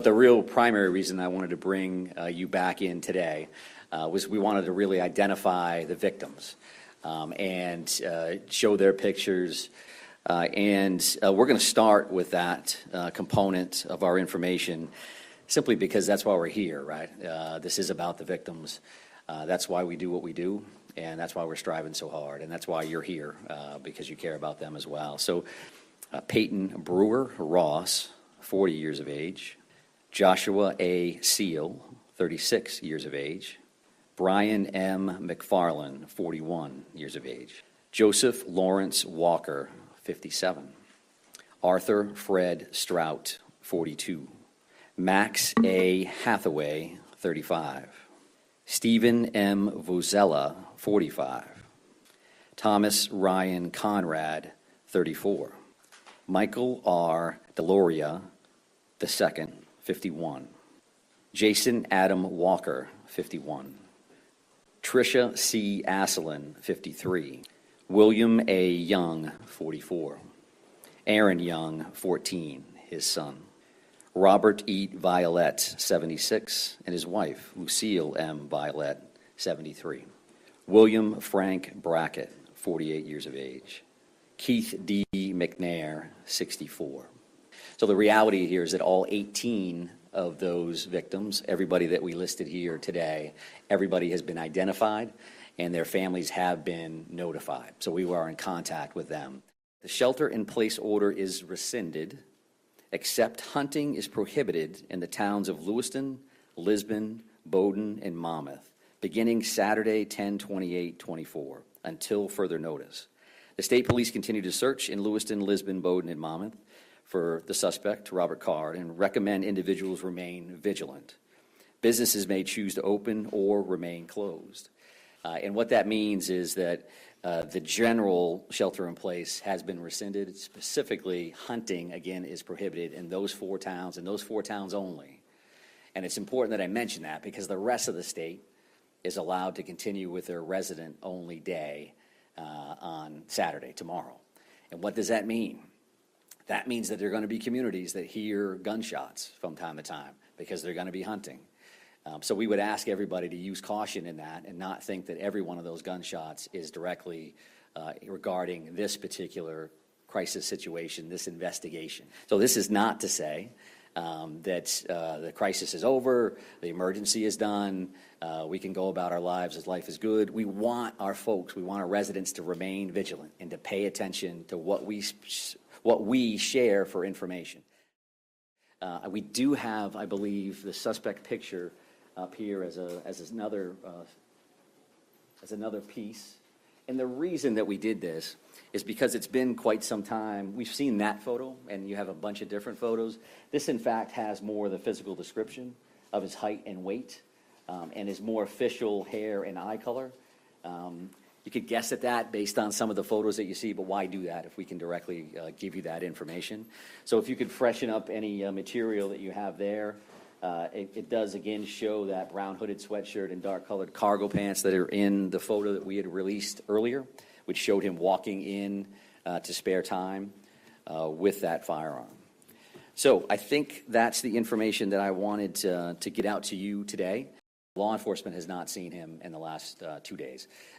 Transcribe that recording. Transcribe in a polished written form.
The real primary reason I wanted to bring you back in today was we wanted to really identify the victims and show their pictures. We're going to start with that component of our information simply because that's why we're here, right? This is about the victims. That's why we do what we do, and that's why we're striving so hard, and that's why you're here, because you care about them as well. So Peyton Brewer Ross, 40 years of age. Joshua A. Seal, 36 years of age. Brian M. McFarland, 41 years of age. Joseph Lawrence Walker, 57. Arthur Fred Strout, 42. Max A. Hathaway, 35. Stephen M. Vozella, 45. Thomas Ryan Conrad, 34. Michael R. Deloria II, 51. Jason Adam Walker, 51. Tricia C. Asselin, 53. William A. Young, 44. Aaron Young, 14, his son. Robert E. Violet, 76, and his wife, Lucille M. Violet, 73. William Frank Brackett, 48 years of age. Keith D. McNair, 64. So the reality here is that all 18 of those victims, everybody that we listed here today, everybody has been identified and their families have been notified. So we are in contact with them. The shelter-in-place order is rescinded, except hunting is prohibited in the towns of Lewiston, Lisbon, Bowdoin, and Monmouth, beginning Saturday, 10/28/24, until further notice. The state police continue to search in Lewiston, Lisbon, Bowdoin, and Monmouth for the suspect, Robert Card, and recommend individuals remain vigilant. Businesses may choose to open or remain closed. And what that means is that the general shelter in place has been rescinded. Specifically, hunting, again, is prohibited in those four towns and those four towns only. And it's important that I mention that because the rest of the state is allowed to continue with their resident-only day on Saturday, tomorrow. And what does that mean? That means that there are going to be communities that hear gunshots from time to time because they're going to be hunting. So we would ask everybody to use caution in that and not think that every one of those gunshots is directly regarding this particular crisis situation, this investigation. So this is not to say that the crisis is over, the emergency is done, we can go about our lives as life is good. We want our folks, we want our residents to remain vigilant and to pay attention to what we share for information. We do have, I believe, the suspect picture up here as another piece. And the reason that we did this is because it's been quite some time. We've seen that photo, and you have a bunch of different photos. This, in fact, has more of the physical description of his height and weight, and his more official hair and eye color. You could guess at that based on some of the photos that you see, but why do that if we can directly give you that information? So if you could freshen up any material that you have there. It does, again, show that brown hooded sweatshirt and dark colored cargo pants that are in the photo that we had released earlier, which showed him walking in to spare time with that firearm. So I think that's the information that I wanted to get out to you today. Law enforcement has not seen him in the last 2 days.